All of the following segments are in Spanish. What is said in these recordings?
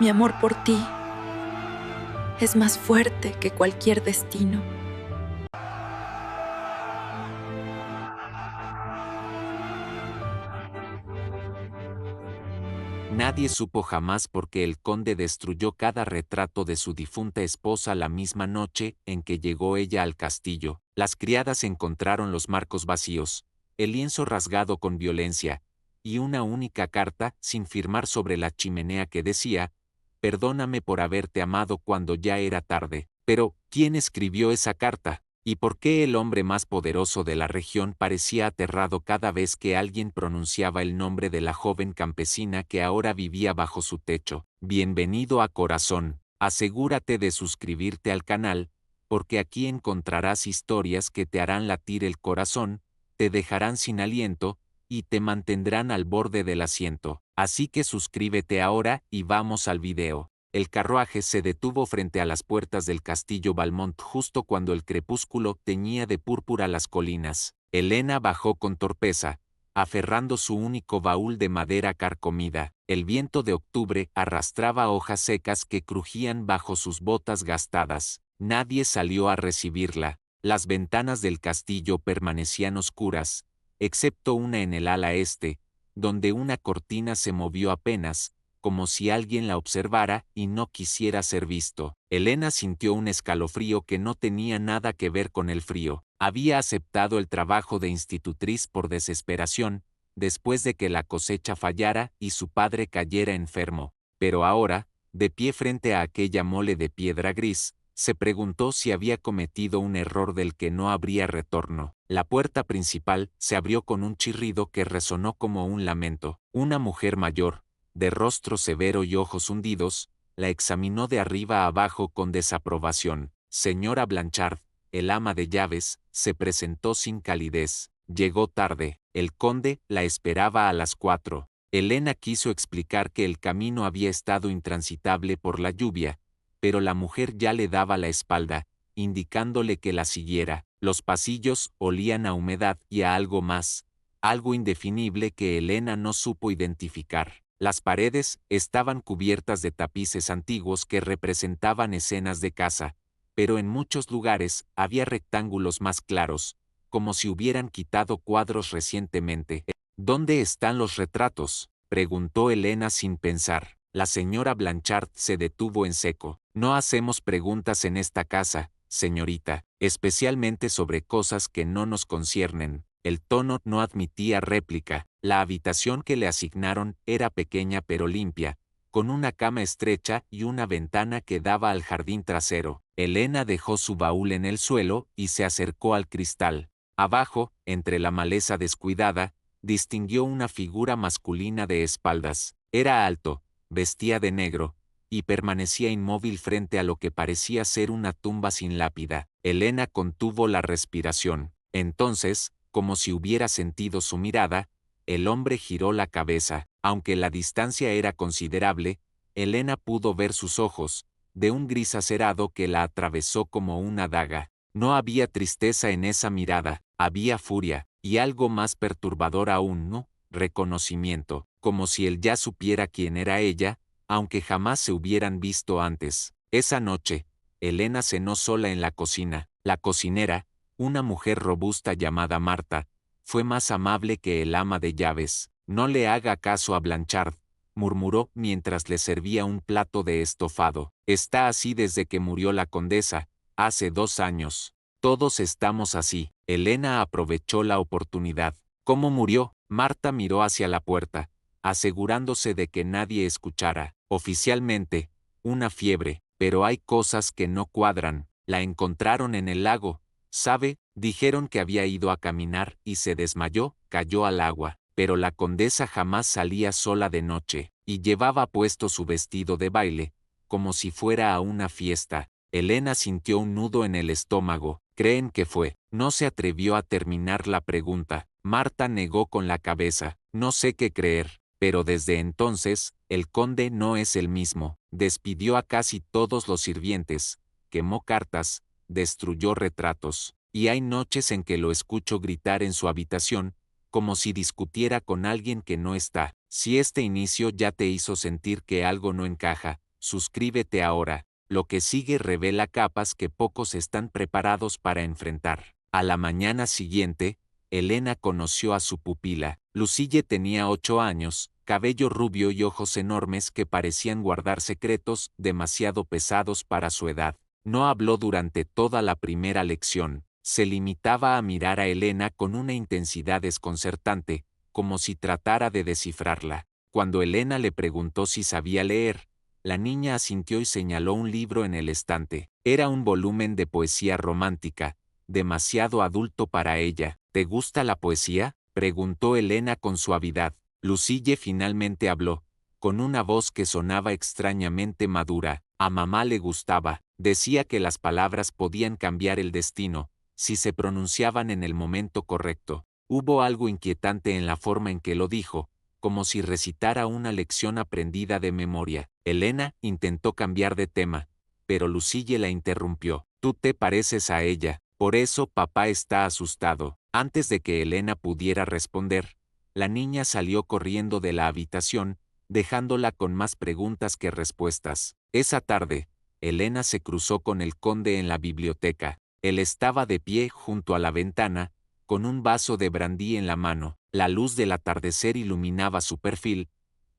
Mi amor por ti es más fuerte que cualquier destino. Nadie supo jamás por qué el conde destruyó cada retrato de su difunta esposa la misma noche en que llegó ella al castillo. Las criadas encontraron los marcos vacíos, el lienzo rasgado con violencia, y una única carta sin firmar sobre la chimenea que decía: «Perdóname por haberte amado cuando ya era tarde». Pero, ¿quién escribió esa carta? ¿Y por qué el hombre más poderoso de la región parecía aterrado cada vez que alguien pronunciaba el nombre de la joven campesina que ahora vivía bajo su techo? Bienvenido a Corazón. Asegúrate de suscribirte al canal, porque aquí encontrarás historias que te harán latir el corazón, te dejarán sin aliento, y te mantendrán al borde del asiento. Así que suscríbete ahora y vamos al video. El carruaje se detuvo frente a las puertas del castillo Valmont justo cuando el crepúsculo teñía de púrpura las colinas. Elena bajó con torpeza, aferrando su único baúl de madera carcomida. El viento de octubre arrastraba hojas secas que crujían bajo sus botas gastadas. Nadie salió a recibirla. Las ventanas del castillo permanecían oscuras, excepto una en el ala este, donde una cortina se movió apenas, como si alguien la observara y no quisiera ser visto. Elena sintió un escalofrío que no tenía nada que ver con el frío. Había aceptado el trabajo de institutriz por desesperación, después de que la cosecha fallara y su padre cayera enfermo. Pero ahora, de pie frente a aquella mole de piedra gris, se preguntó si había cometido un error del que no habría retorno. La puerta principal se abrió con un chirrido que resonó como un lamento. Una mujer mayor, de rostro severo y ojos hundidos, la examinó de arriba a abajo con desaprobación. Señora Blanchard, el ama de llaves, se presentó sin calidez. Llegó tarde. El conde la esperaba a las 4. Elena quiso explicar que el camino había estado intransitable por la lluvia, pero la mujer ya le daba la espalda, indicándole que la siguiera. Los pasillos olían a humedad y a algo más, algo indefinible que Elena no supo identificar. Las paredes estaban cubiertas de tapices antiguos que representaban escenas de caza, pero en muchos lugares había rectángulos más claros, como si hubieran quitado cuadros recientemente. «¿Dónde están los retratos?», preguntó Elena sin pensar. La señora Blanchard se detuvo en seco. «No hacemos preguntas en esta casa, señorita, especialmente sobre cosas que no nos conciernen». El tono no admitía réplica. La habitación que le asignaron era pequeña pero limpia, con una cama estrecha y una ventana que daba al jardín trasero. Elena dejó su baúl en el suelo y se acercó al cristal. Abajo, entre la maleza descuidada, distinguió una figura masculina de espaldas. Era alto, vestía de negro, y permanecía inmóvil frente a lo que parecía ser una tumba sin lápida. Elena contuvo la respiración. Entonces, como si hubiera sentido su mirada, el hombre giró la cabeza. Aunque la distancia era considerable, Elena pudo ver sus ojos, de un gris acerado que la atravesó como una daga. No había tristeza en esa mirada, había furia, y algo más perturbador aún, ¿no? Reconocimiento, como si él ya supiera quién era ella, aunque jamás se hubieran visto antes. Esa noche, Elena cenó sola en la cocina. La cocinera, una mujer robusta llamada Marta, fue más amable que el ama de llaves. «No le haga caso a Blanchard», murmuró mientras le servía un plato de estofado. «Está así desde que murió la condesa, hace 2 años. Todos estamos así». Elena aprovechó la oportunidad. «¿Cómo murió?». Marta miró hacia la puerta, asegurándose de que nadie escuchara. «Oficialmente, una fiebre, pero hay cosas que no cuadran. La encontraron en el lago. ¿Sabe? Dijeron que había ido a caminar y se desmayó, cayó al agua. Pero la condesa jamás salía sola de noche, y llevaba puesto su vestido de baile, como si fuera a una fiesta». Elena sintió un nudo en el estómago. «¿Creen que fue?». No se atrevió a terminar la pregunta. Marta negó con la cabeza. «No sé qué creer». Pero desde entonces, el conde no es el mismo. Despidió a casi todos los sirvientes, quemó cartas, destruyó retratos, y hay noches en que lo escucho gritar en su habitación, como si discutiera con alguien que no está. Si este inicio ya te hizo sentir que algo no encaja, suscríbete ahora. Lo que sigue revela capas que pocos están preparados para enfrentar. A la mañana siguiente, Elena conoció a su pupila. Lucille tenía 8 años, cabello rubio y ojos enormes que parecían guardar secretos demasiado pesados para su edad. No habló durante toda la primera lección. Se limitaba a mirar a Elena con una intensidad desconcertante, como si tratara de descifrarla. Cuando Elena le preguntó si sabía leer, la niña asintió y señaló un libro en el estante. Era un volumen de poesía romántica, demasiado adulto para ella. ¿Te gusta la poesía?, preguntó Elena con suavidad. Lucille finalmente habló, con una voz que sonaba extrañamente madura. A mamá le gustaba. Decía que las palabras podían cambiar el destino, si se pronunciaban en el momento correcto. Hubo algo inquietante en la forma en que lo dijo, como si recitara una lección aprendida de memoria. Elena intentó cambiar de tema, pero Lucille la interrumpió. Tú te pareces a ella, por eso papá está asustado. Antes de que Elena pudiera responder, la niña salió corriendo de la habitación, dejándola con más preguntas que respuestas. Esa tarde, Elena se cruzó con el conde en la biblioteca. Él estaba de pie junto a la ventana, con un vaso de brandí en la mano. La luz del atardecer iluminaba su perfil,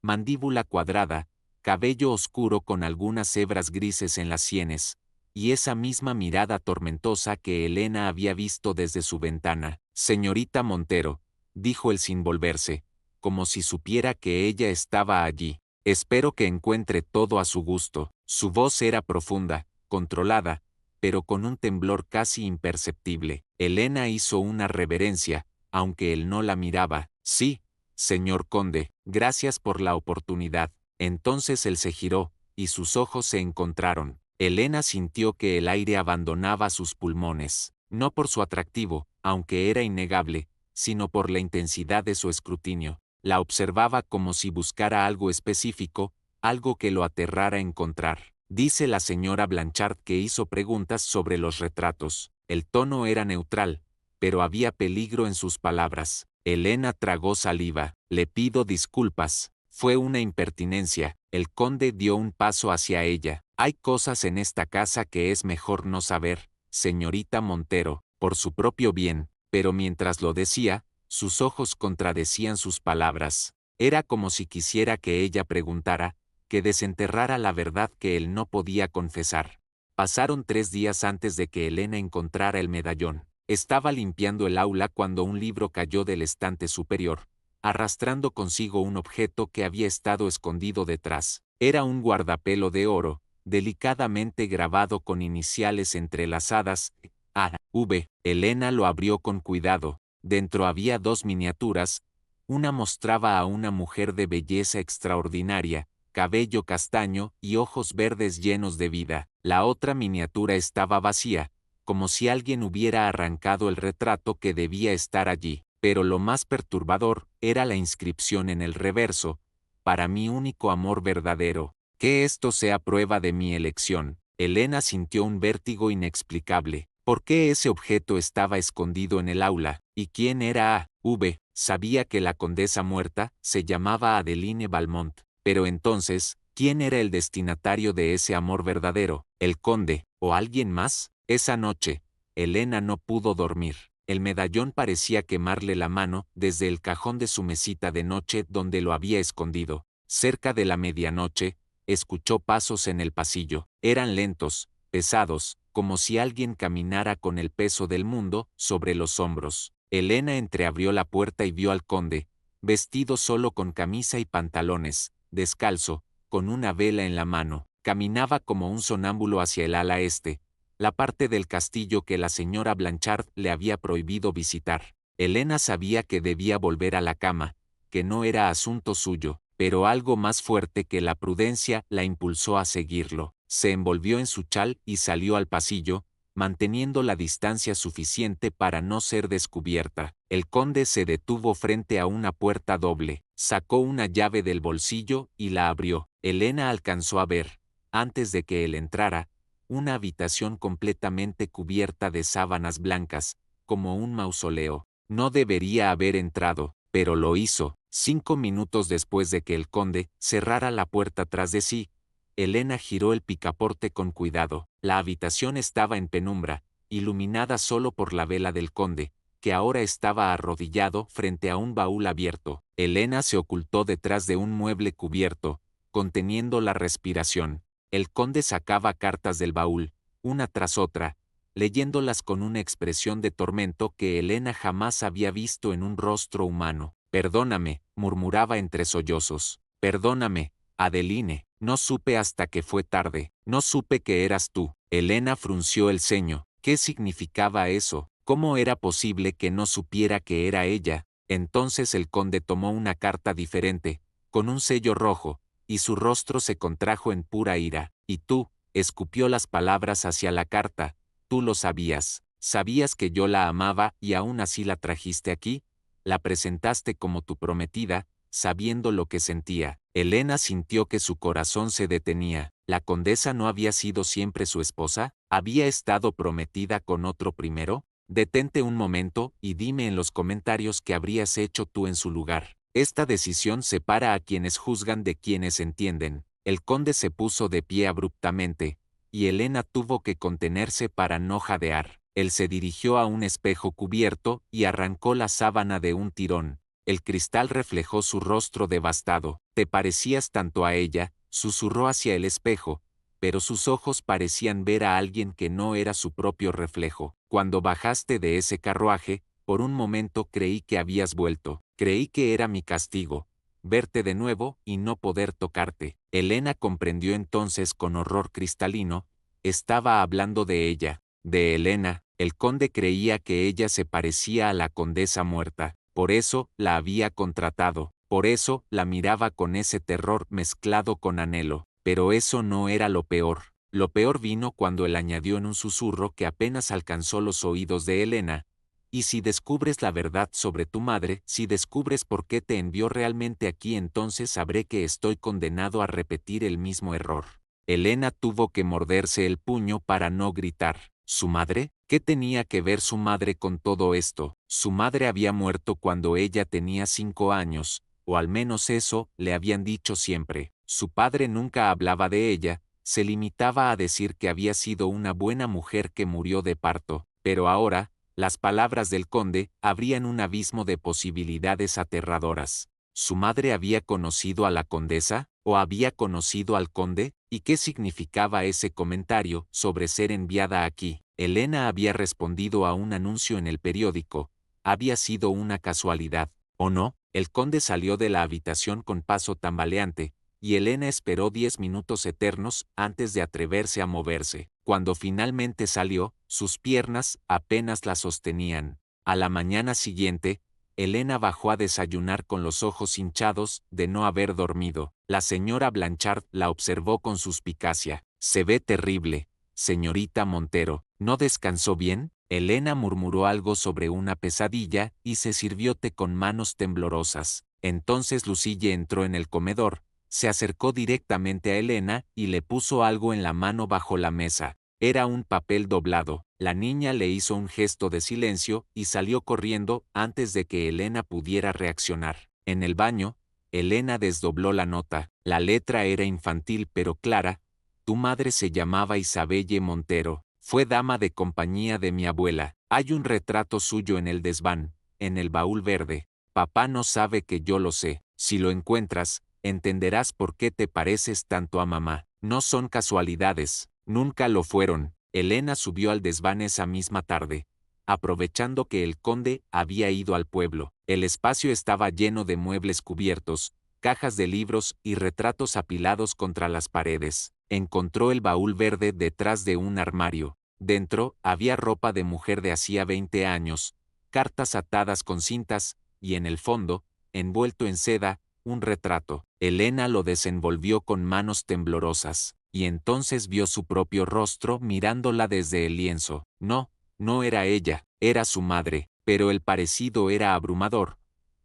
mandíbula cuadrada, cabello oscuro con algunas hebras grises en las sienes, y esa misma mirada tormentosa que Elena había visto desde su ventana. Señorita Montero, dijo él sin volverse, como si supiera que ella estaba allí. Espero que encuentre todo a su gusto. Su voz era profunda, controlada, pero con un temblor casi imperceptible. Elena hizo una reverencia, aunque él no la miraba. Sí, señor conde, gracias por la oportunidad. Entonces él se giró, y sus ojos se encontraron. Elena sintió que el aire abandonaba sus pulmones, no por su atractivo, aunque era innegable, sino por la intensidad de su escrutinio. La observaba como si buscara algo específico, algo que lo aterrara encontrar. Dice la señora Blanchard que hizo preguntas sobre los retratos. El tono era neutral, pero había peligro en sus palabras. Elena tragó saliva. Le pido disculpas. Fue una impertinencia. El conde dio un paso hacia ella. Hay cosas en esta casa que es mejor no saber, señorita Montero, por su propio bien. Pero mientras lo decía, sus ojos contradecían sus palabras. Era como si quisiera que ella preguntara, que desenterrara la verdad que él no podía confesar. Pasaron 3 días antes de que Elena encontrara el medallón. Estaba limpiando el aula cuando un libro cayó del estante superior, arrastrando consigo un objeto que había estado escondido detrás. Era un guardapelo de oro, delicadamente grabado con iniciales entrelazadas, A, V. Elena lo abrió con cuidado. Dentro había 2 miniaturas. Una mostraba a una mujer de belleza extraordinaria, cabello castaño y ojos verdes llenos de vida. La otra miniatura estaba vacía, como si alguien hubiera arrancado el retrato que debía estar allí. Pero lo más perturbador era la inscripción en el reverso: para mi único amor verdadero. Que esto sea prueba de mi elección. Elena sintió un vértigo inexplicable. ¿Por qué ese objeto estaba escondido en el aula? ¿Y quién era A? V? Sabía que la condesa muerta se llamaba Adeline Valmont. Pero entonces, ¿quién era el destinatario de ese amor verdadero? ¿El conde, o alguien más? Esa noche, Elena no pudo dormir. El medallón parecía quemarle la mano desde el cajón de su mesita de noche donde lo había escondido. Cerca de la medianoche, escuchó pasos en el pasillo. Eran lentos, pesados, como si alguien caminara con el peso del mundo sobre los hombros. Elena entreabrió la puerta y vio al conde, vestido solo con camisa y pantalones, descalzo, con una vela en la mano. Caminaba como un sonámbulo hacia el ala este, la parte del castillo que la señora Blanchard le había prohibido visitar. Elena sabía que debía volver a la cama, que no era asunto suyo, pero algo más fuerte que la prudencia la impulsó a seguirlo. Se envolvió en su chal y salió al pasillo, manteniendo la distancia suficiente para no ser descubierta. El conde se detuvo frente a una puerta doble, sacó una llave del bolsillo y la abrió. Elena alcanzó a ver, antes de que él entrara, una habitación completamente cubierta de sábanas blancas, como un mausoleo. No debería haber entrado, pero lo hizo. 5 minutos después de que el conde cerrara la puerta tras de sí, Elena giró el picaporte con cuidado. La habitación estaba en penumbra, iluminada solo por la vela del conde, que ahora estaba arrodillado frente a un baúl abierto. Elena se ocultó detrás de un mueble cubierto, conteniendo la respiración. El conde sacaba cartas del baúl, una tras otra, leyéndolas con una expresión de tormento que Elena jamás había visto en un rostro humano. «Perdóname», murmuraba entre sollozos. «Perdóname, Adeline, no supe hasta que fue tarde, no supe que eras tú». Elena frunció el ceño. ¿Qué significaba eso? ¿Cómo era posible que no supiera que era ella? Entonces el conde tomó una carta diferente, con un sello rojo, y su rostro se contrajo en pura ira. «Y tú», escupió las palabras hacia la carta, «tú lo sabías. Sabías que yo la amaba y aún así la trajiste aquí. La presentaste como tu prometida, sabiendo lo que sentía». Elena sintió que su corazón se detenía. ¿La condesa no había sido siempre su esposa? ¿Había estado prometida con otro primero? Detente un momento y dime en los comentarios qué habrías hecho tú en su lugar. Esta decisión separa a quienes juzgan de quienes entienden. El conde se puso de pie abruptamente, y Elena tuvo que contenerse para no jadear. Él se dirigió a un espejo cubierto y arrancó la sábana de un tirón. El cristal reflejó su rostro devastado. «Te parecías tanto a ella», susurró hacia el espejo, pero sus ojos parecían ver a alguien que no era su propio reflejo. «Cuando bajaste de ese carruaje, por un momento creí que habías vuelto. Creí que era mi castigo, verte de nuevo y no poder tocarte». Elena comprendió entonces con horror cristalino. Estaba hablando de ella, de Elena. El conde creía que ella se parecía a la condesa muerta. Por eso la había contratado, por eso la miraba con ese terror mezclado con anhelo. Pero eso no era lo peor. Lo peor vino cuando él añadió en un susurro que apenas alcanzó los oídos de Elena: «Y si descubres la verdad sobre tu madre, si descubres por qué te envió realmente aquí, entonces sabré que estoy condenado a repetir el mismo error». Elena tuvo que morderse el puño para no gritar. ¿Su madre? ¿Qué tenía que ver su madre con todo esto? Su madre había muerto cuando ella tenía 5 años, o al menos eso le habían dicho siempre. Su padre nunca hablaba de ella, se limitaba a decir que había sido una buena mujer que murió de parto. Pero ahora, las palabras del conde abrían un abismo de posibilidades aterradoras. ¿Su madre había conocido a la condesa? ¿O había conocido al conde? ¿Y qué significaba ese comentario sobre ser enviada aquí? Elena había respondido a un anuncio en el periódico. ¿Había sido una casualidad, o no? El conde salió de la habitación con paso tambaleante, y Elena esperó 10 minutos eternos antes de atreverse a moverse. Cuando finalmente salió, sus piernas apenas la sostenían. A la mañana siguiente, Elena bajó a desayunar con los ojos hinchados de no haber dormido. La señora Blanchard la observó con suspicacia. «Se ve terrible, señorita Montero. ¿No descansó bien?». Elena murmuró algo sobre una pesadilla y se sirvió té con manos temblorosas. Entonces Lucille entró en el comedor, se acercó directamente a Elena y le puso algo en la mano bajo la mesa. Era un papel doblado. La niña le hizo un gesto de silencio y salió corriendo antes de que Elena pudiera reaccionar. En el baño, Elena desdobló la nota. La letra era infantil pero clara. «Tu madre se llamaba Isabelle Montero. Fue dama de compañía de mi abuela. Hay un retrato suyo en el desván, en el baúl verde. Papá no sabe que yo lo sé. Si lo encuentras, entenderás por qué te pareces tanto a mamá. No son casualidades, nunca lo fueron». Elena subió al desván esa misma tarde, aprovechando que el conde había ido al pueblo. El espacio estaba lleno de muebles cubiertos, cajas de libros y retratos apilados contra las paredes. Encontró el baúl verde detrás de un armario. Dentro había ropa de mujer de hacía 20 años, cartas atadas con cintas, y en el fondo, envuelto en seda, un retrato. Elena lo desenvolvió con manos temblorosas, y entonces vio su propio rostro mirándola desde el lienzo. No, no era ella, era su madre, pero el parecido era abrumador.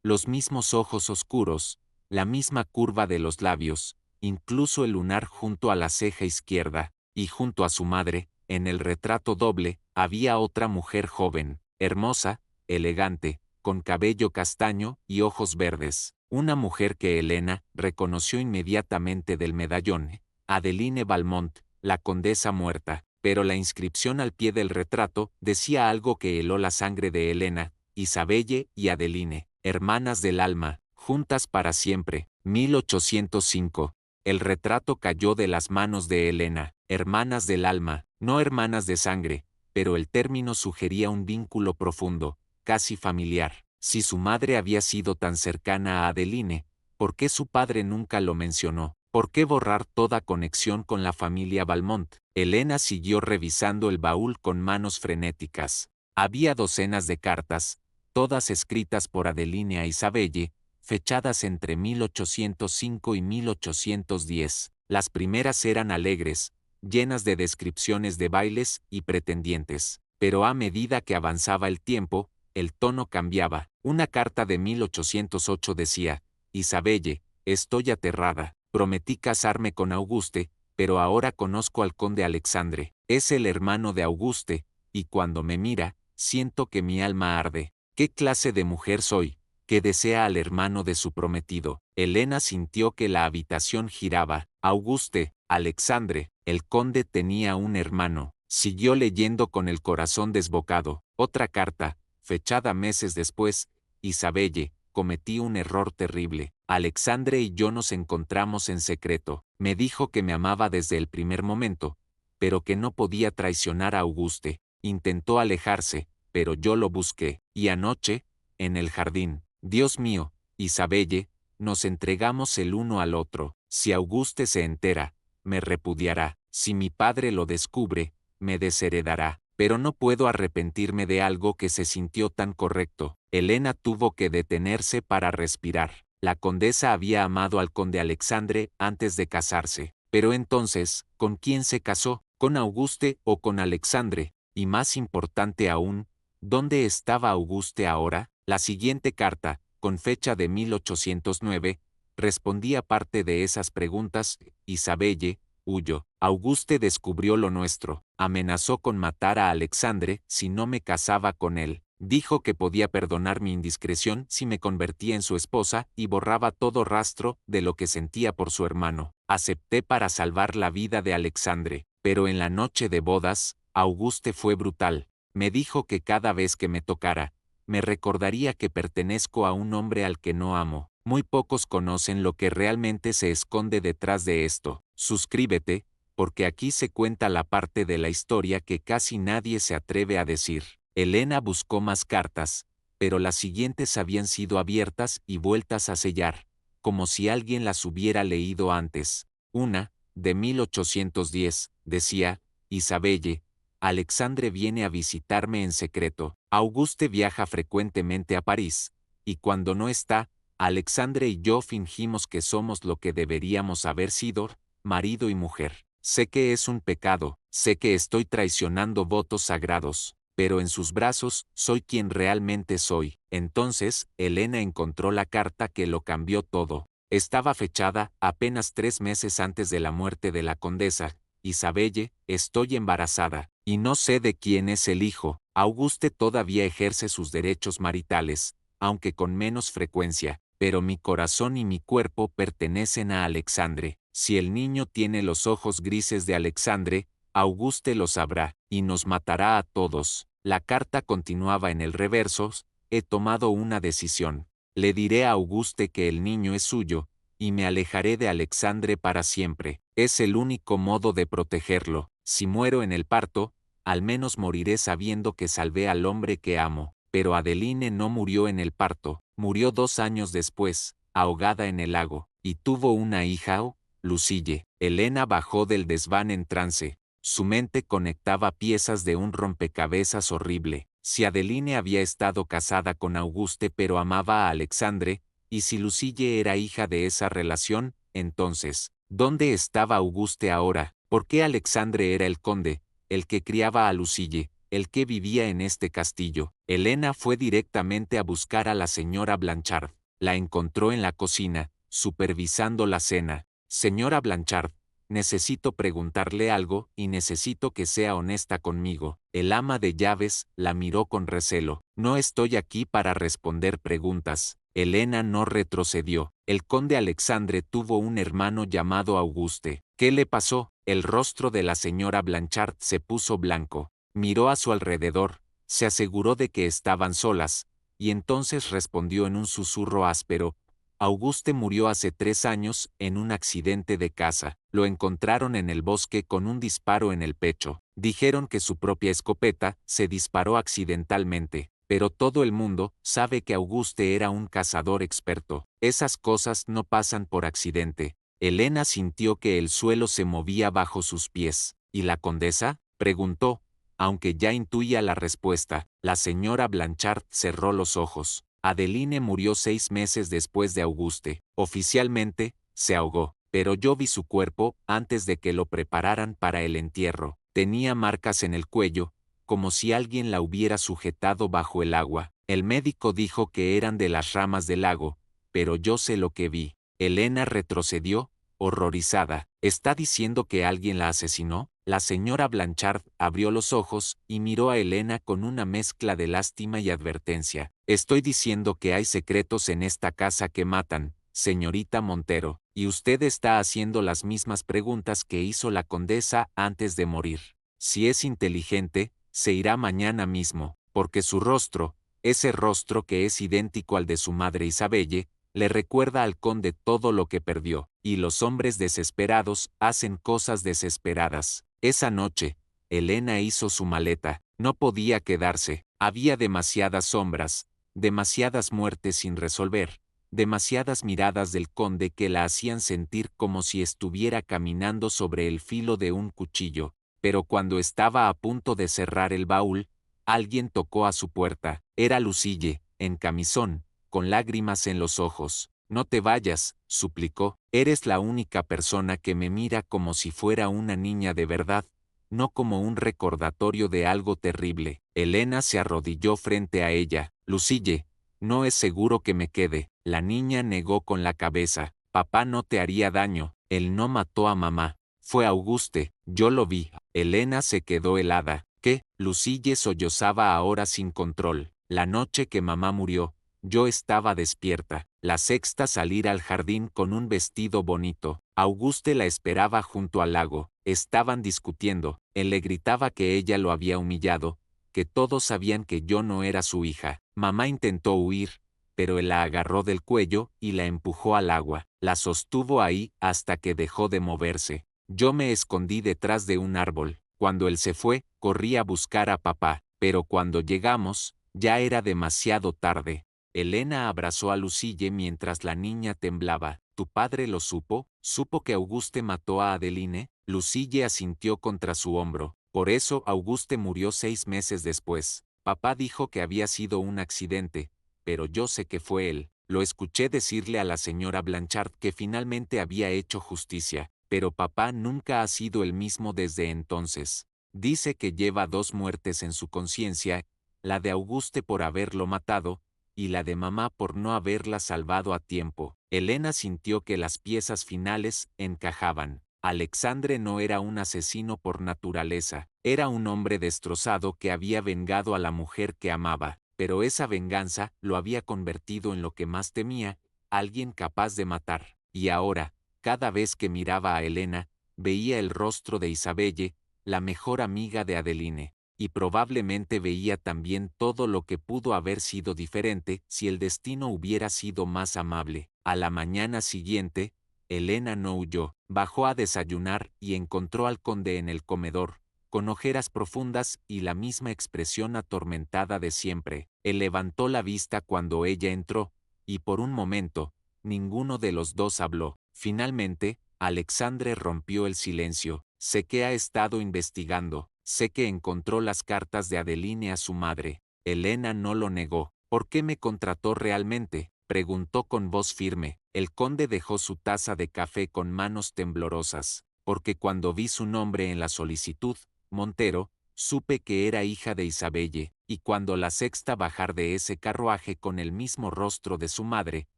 Los mismos ojos oscuros, la misma curva de los labios, incluso el lunar junto a la ceja izquierda, y junto a su madre, en el retrato doble, había otra mujer joven, hermosa, elegante, con cabello castaño y ojos verdes. Una mujer que Elena reconoció inmediatamente del medallón. Adeline Valmont, la condesa muerta. Pero la inscripción al pie del retrato decía algo que heló la sangre de Elena, Isabelle y Adeline, hermanas del alma, juntas para siempre. 1805. El retrato cayó de las manos de Elena, hermanas del alma, no hermanas de sangre, pero el término sugería un vínculo profundo, casi familiar. Si su madre había sido tan cercana a Adeline, ¿por qué su padre nunca lo mencionó? ¿Por qué borrar toda conexión con la familia Valmont? Elena siguió revisando el baúl con manos frenéticas. Había docenas de cartas, todas escritas por Adeline a Isabelle, fechadas entre 1805 y 1810. Las primeras eran alegres, llenas de descripciones de bailes y pretendientes. Pero a medida que avanzaba el tiempo, el tono cambiaba. Una carta de 1808 decía: Isabelle, estoy aterrada. Prometí casarme con Auguste, pero ahora conozco al conde Alexandre. Es el hermano de Auguste, y cuando me mira, siento que mi alma arde. ¿Qué clase de mujer soy, que desea al hermano de su prometido? Elena sintió que la habitación giraba. Auguste, Alexandre, el conde tenía un hermano. Siguió leyendo con el corazón desbocado. Otra carta, fechada meses después: Isabelle, cometí un error terrible. Alexandre y yo nos encontramos en secreto. Me dijo que me amaba desde el primer momento, pero que no podía traicionar a Auguste. Intentó alejarse, pero yo lo busqué. Y anoche, en el jardín, Dios mío, Isabelle, nos entregamos el uno al otro. Si Auguste se entera, me repudiará. Si mi padre lo descubre, me desheredará. Pero no puedo arrepentirme de algo que se sintió tan correcto. Elena tuvo que detenerse para respirar. La condesa había amado al conde Alexandre antes de casarse. Pero entonces, ¿con quién se casó? ¿Con Auguste o con Alexandre? Y más importante aún, ¿dónde estaba Auguste ahora? La siguiente carta, con fecha de 1809, respondía parte de esas preguntas. Isabelle, huyó. Auguste descubrió lo nuestro. Amenazó con matar a Alexandre si no me casaba con él. Dijo que podía perdonar mi indiscreción si me convertía en su esposa y borraba todo rastro de lo que sentía por su hermano. Acepté para salvar la vida de Alexandre, pero en la noche de bodas, Auguste fue brutal. Me dijo que cada vez que me tocara, me recordaría que pertenezco a un hombre al que no amo. Muy pocos conocen lo que realmente se esconde detrás de esto. Suscríbete, porque aquí se cuenta la parte de la historia que casi nadie se atreve a decir. Elena buscó más cartas, pero las siguientes habían sido abiertas y vueltas a sellar, como si alguien las hubiera leído antes. Una, de 1810, decía: Isabelle, Alexandre viene a visitarme en secreto. Auguste viaja frecuentemente a París, y cuando no está, Alexandre y yo fingimos que somos lo que deberíamos haber sido, marido y mujer. Sé que es un pecado, sé que estoy traicionando votos sagrados, pero en sus brazos soy quien realmente soy. Entonces, Elena encontró la carta que lo cambió todo. Estaba fechada apenas 3 meses antes de la muerte de la condesa. Isabelle, estoy embarazada, y no sé de quién es el hijo. Auguste todavía ejerce sus derechos maritales, aunque con menos frecuencia, pero mi corazón y mi cuerpo pertenecen a Alexandre. Si el niño tiene los ojos grises de Alexandre, Auguste lo sabrá, y nos matará a todos. La carta continuaba en el reverso: he tomado una decisión. Le diré a Auguste que el niño es suyo, y me alejaré de Alexandre para siempre. Es el único modo de protegerlo. Si muero en el parto, al menos moriré sabiendo que salvé al hombre que amo. Pero Adeline no murió en el parto, murió 2 años después, ahogada en el lago, y tuvo una hija, Lucille. Elena bajó del desván en trance. Su mente conectaba piezas de un rompecabezas horrible. Si Adeline había estado casada con Auguste pero amaba a Alexandre, y si Lucille era hija de esa relación, entonces, ¿dónde estaba Auguste ahora? ¿Por qué Alexandre era el conde, el que criaba a Lucille, el que vivía en este castillo? Elena fue directamente a buscar a la señora Blanchard. La encontró en la cocina, supervisando la cena. Señora Blanchard, necesito preguntarle algo y necesito que sea honesta conmigo. El ama de llaves la miró con recelo. No estoy aquí para responder preguntas. Elena no retrocedió. El conde Alexandre tuvo un hermano llamado Auguste. ¿Qué le pasó? El rostro de la señora Blanchard se puso blanco. Miró a su alrededor, se aseguró de que estaban solas, y entonces respondió en un susurro áspero: Auguste murió hace 3 años en un accidente de caza. Lo encontraron en el bosque con un disparo en el pecho. Dijeron que su propia escopeta se disparó accidentalmente, pero todo el mundo sabe que Auguste era un cazador experto. Esas cosas no pasan por accidente. Elena sintió que el suelo se movía bajo sus pies. ¿Y la condesa?, preguntó, aunque ya intuía la respuesta. La señora Blanchard cerró los ojos. Adeline murió 6 meses después de Auguste. Oficialmente, se ahogó, pero yo vi su cuerpo antes de que lo prepararan para el entierro. Tenía marcas en el cuello, como si alguien la hubiera sujetado bajo el agua. El médico dijo que eran de las ramas del lago, pero yo sé lo que vi. Elena retrocedió, horrorizada. ¿Está diciendo que alguien la asesinó? La señora Blanchard abrió los ojos y miró a Elena con una mezcla de lástima y advertencia. Estoy diciendo que hay secretos en esta casa que matan, señorita Montero, y usted está haciendo las mismas preguntas que hizo la condesa antes de morir. Si es inteligente, se irá mañana mismo, porque su rostro, ese rostro que es idéntico al de su madre Isabelle, le recuerda al conde todo lo que perdió, y los hombres desesperados hacen cosas desesperadas. Esa noche, Elena hizo su maleta. No podía quedarse. Había demasiadas sombras, demasiadas muertes sin resolver, demasiadas miradas del conde que la hacían sentir como si estuviera caminando sobre el filo de un cuchillo. Pero cuando estaba a punto de cerrar el baúl, alguien tocó a su puerta. Era Lucille, en camisón, con lágrimas en los ojos. No te vayas, suplicó. Eres la única persona que me mira como si fuera una niña de verdad, no como un recordatorio de algo terrible. Elena se arrodilló frente a ella. Lucille, no es seguro que me quede. La niña negó con la cabeza. Papá no te haría daño. Él no mató a mamá. Fue Auguste, yo lo vi. Elena se quedó helada. ¿Qué? Lucille sollozaba ahora sin control. La noche que mamá murió, yo estaba despierta. La sexta salir al jardín con un vestido bonito. Auguste la esperaba junto al lago. Estaban discutiendo. Él le gritaba que ella lo había humillado, que todos sabían que yo no era su hija. Mamá intentó huir, pero él la agarró del cuello y la empujó al agua. La sostuvo ahí hasta que dejó de moverse. Yo me escondí detrás de un árbol. Cuando él se fue, corrí a buscar a papá, pero cuando llegamos, ya era demasiado tarde. Elena abrazó a Lucille mientras la niña temblaba. ¿Tu padre lo supo? ¿Supo que Auguste mató a Adeline? Lucille asintió contra su hombro. Por eso Auguste murió 6 meses después. Papá dijo que había sido un accidente, pero yo sé que fue él. Lo escuché decirle a la señora Blanchard que finalmente había hecho justicia, pero papá nunca ha sido el mismo desde entonces. Dice que lleva 2 muertes en su conciencia, la de Auguste por haberlo matado, y la de mamá por no haberla salvado a tiempo. Elena sintió que las piezas finales encajaban. Alexandre no era un asesino por naturaleza, era un hombre destrozado que había vengado a la mujer que amaba, pero esa venganza lo había convertido en lo que más temía, alguien capaz de matar. Y ahora, cada vez que miraba a Elena, veía el rostro de Isabelle, la mejor amiga de Adeline, y probablemente veía también todo lo que pudo haber sido diferente si el destino hubiera sido más amable. A la mañana siguiente, Elena no huyó, bajó a desayunar y encontró al conde en el comedor, con ojeras profundas y la misma expresión atormentada de siempre. Él levantó la vista cuando ella entró, y por un momento, ninguno de los dos habló. Finalmente, Alexandre rompió el silencio. Sé que ha estado investigando. Sé que encontró las cartas de Adeline a su madre. Elena no lo negó. ¿Por qué me contrató realmente?, preguntó con voz firme. El conde dejó su taza de café con manos temblorosas. Porque cuando vi su nombre en la solicitud, Montero, supe que era hija de Isabelle, y cuando la sexta bajar de ese carruaje con el mismo rostro de su madre,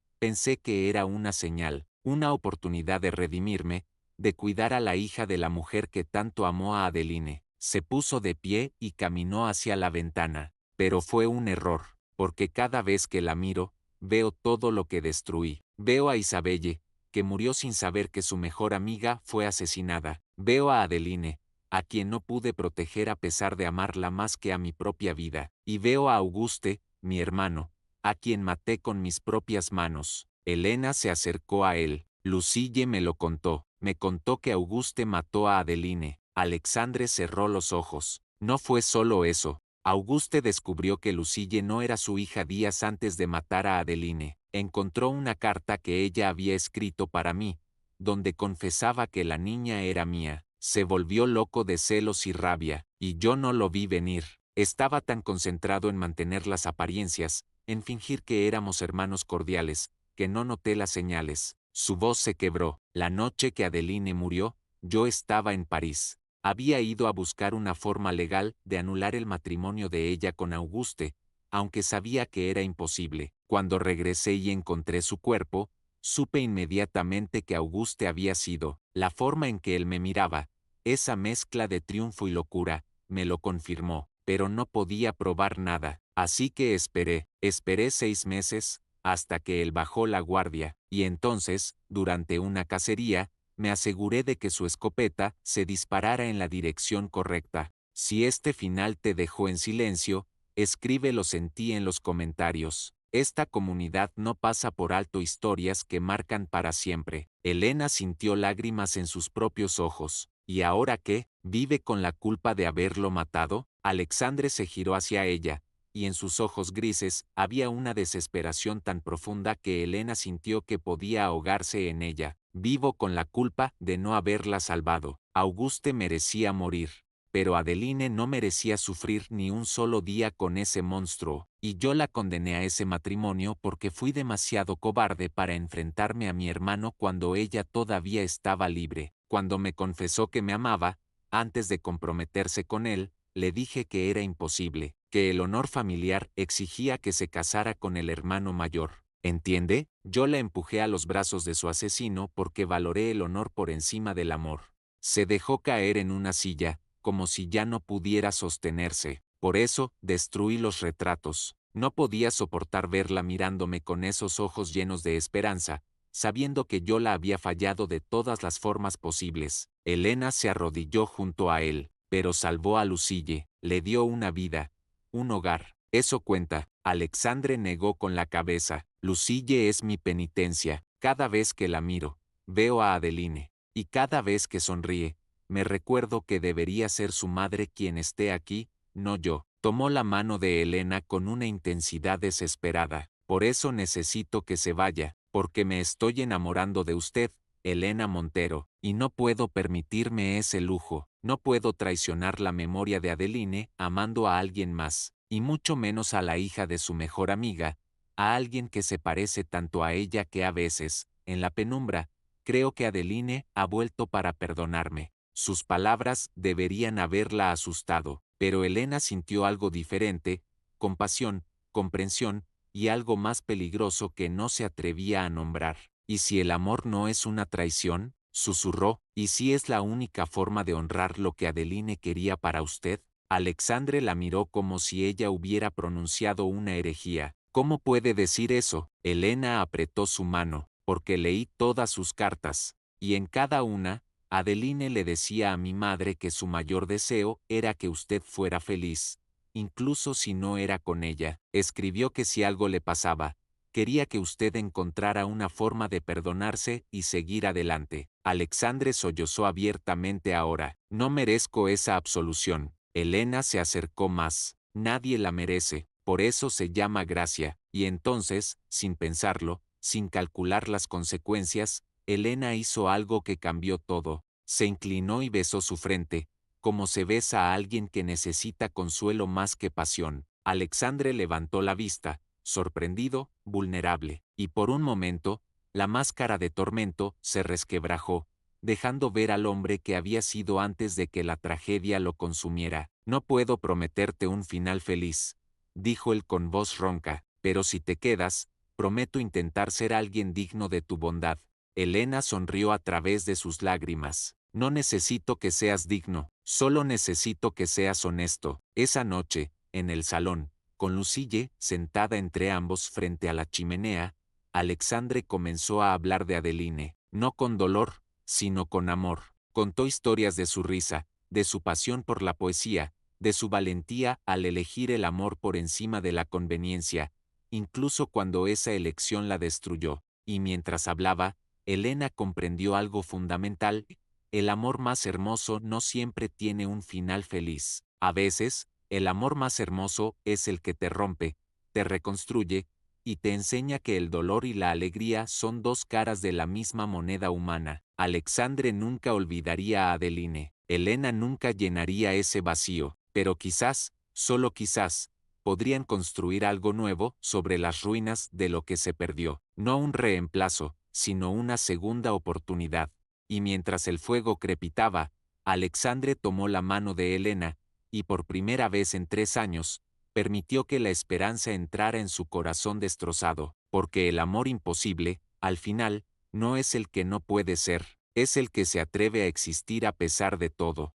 pensé que era una señal, una oportunidad de redimirme, de cuidar a la hija de la mujer que tanto amó a Adeline. Se puso de pie y caminó hacia la ventana. Pero fue un error, porque cada vez que la miro, veo todo lo que destruí. Veo a Isabelle, que murió sin saber que su mejor amiga fue asesinada. Veo a Adeline, a quien no pude proteger a pesar de amarla más que a mi propia vida. Y veo a Auguste, mi hermano, a quien maté con mis propias manos. Helena se acercó a él. Lucille me lo contó. Me contó que Auguste mató a Adeline. Alexandre cerró los ojos. No fue solo eso. Auguste descubrió que Lucille no era su hija días antes de matar a Adeline. Encontró una carta que ella había escrito para mí, donde confesaba que la niña era mía. Se volvió loco de celos y rabia, y yo no lo vi venir. Estaba tan concentrado en mantener las apariencias, en fingir que éramos hermanos cordiales, que no noté las señales. Su voz se quebró. La noche que Adeline murió, yo estaba en París. Había ido a buscar una forma legal de anular el matrimonio de ella con Auguste, aunque sabía que era imposible. Cuando regresé y encontré su cuerpo, supe inmediatamente que Auguste había sido. La forma en que él me miraba, esa mezcla de triunfo y locura, me lo confirmó, pero no podía probar nada. Así que esperé 6 meses, hasta que él bajó la guardia, y entonces, durante una cacería, me aseguré de que su escopeta se disparara en la dirección correcta. Si este final te dejó en silencio, escríbelos en ti en los comentarios. Esta comunidad no pasa por alto historias que marcan para siempre. Helena sintió lágrimas en sus propios ojos. ¿Y ahora qué? ¿Vive con la culpa de haberlo matado? Alexandre se giró hacia ella, y en sus ojos grises había una desesperación tan profunda que Helena sintió que podía ahogarse en ella. Vivo con la culpa de no haberla salvado. Auguste merecía morir, pero Adeline no merecía sufrir ni un solo día con ese monstruo, y yo la condené a ese matrimonio porque fui demasiado cobarde para enfrentarme a mi hermano cuando ella todavía estaba libre. Cuando me confesó que me amaba, antes de comprometerse con él, le dije que era imposible, que el honor familiar exigía que se casara con el hermano mayor. ¿Entiende? Yo la empujé a los brazos de su asesino porque valoré el honor por encima del amor. Se dejó caer en una silla, como si ya no pudiera sostenerse. Por eso, destruí los retratos. No podía soportar verla mirándome con esos ojos llenos de esperanza, sabiendo que yo la había fallado de todas las formas posibles. Helena se arrodilló junto a él, pero salvó a Lucille, le dio una vida, un hogar. Eso cuenta. Alexandre negó con la cabeza. Lucille es mi penitencia. Cada vez que la miro, veo a Adeline, y cada vez que sonríe, me recuerdo que debería ser su madre quien esté aquí, no yo. Tomó la mano de Helena con una intensidad desesperada. Por eso necesito que se vaya, porque me estoy enamorando de usted, Helena Montero, y no puedo permitirme ese lujo. No puedo traicionar la memoria de Adeline amando a alguien más, y mucho menos a la hija de su mejor amiga, a alguien que se parece tanto a ella que a veces, en la penumbra, creo que Adeline ha vuelto para perdonarme. Sus palabras deberían haberla asustado, pero Helena sintió algo diferente, compasión, comprensión, y algo más peligroso que no se atrevía a nombrar. ¿Y si el amor no es una traición? Susurró. ¿Y si es la única forma de honrar lo que Adeline quería para usted? Alexandre la miró como si ella hubiera pronunciado una herejía. ¿Cómo puede decir eso? Helena apretó su mano, porque leí todas sus cartas, y en cada una, Adeline le decía a mi madre que su mayor deseo era que usted fuera feliz, incluso si no era con ella. Escribió que si algo le pasaba, quería que usted encontrara una forma de perdonarse y seguir adelante. Alexandre sollozó abiertamente ahora. No merezco esa absolución. Helena se acercó más. Nadie la merece, por eso se llama gracia. Y entonces, sin pensarlo, sin calcular las consecuencias, Helena hizo algo que cambió todo. Se inclinó y besó su frente, como se besa a alguien que necesita consuelo más que pasión. Alexandre levantó la vista, sorprendido, vulnerable, y por un momento, la máscara de tormento se resquebrajó, dejando ver al hombre que había sido antes de que la tragedia lo consumiera. No puedo prometerte un final feliz, dijo él con voz ronca, pero si te quedas, prometo intentar ser alguien digno de tu bondad. Elena sonrió a través de sus lágrimas. No necesito que seas digno, solo necesito que seas honesto. Esa noche, en el salón, con Lucille sentada entre ambos frente a la chimenea, Alexandre comenzó a hablar de Adeline, no con dolor, sino con amor. Contó historias de su risa, de su pasión por la poesía, de su valentía al elegir el amor por encima de la conveniencia, incluso cuando esa elección la destruyó. Y mientras hablaba, Elena comprendió algo fundamental: el amor más hermoso no siempre tiene un final feliz. A veces, el amor más hermoso es el que te rompe, te reconstruye, y te enseña que el dolor y la alegría son dos caras de la misma moneda humana. Alexandre nunca olvidaría a Adeline. Elena nunca llenaría ese vacío, pero quizás, solo quizás, podrían construir algo nuevo sobre las ruinas de lo que se perdió. No un reemplazo, sino una segunda oportunidad. Y mientras el fuego crepitaba, Alexandre tomó la mano de Elena, y por primera vez en 3 años, permitió que la esperanza entrara en su corazón destrozado, porque el amor imposible, al final, no es el que no puede ser, es el que se atreve a existir a pesar de todo.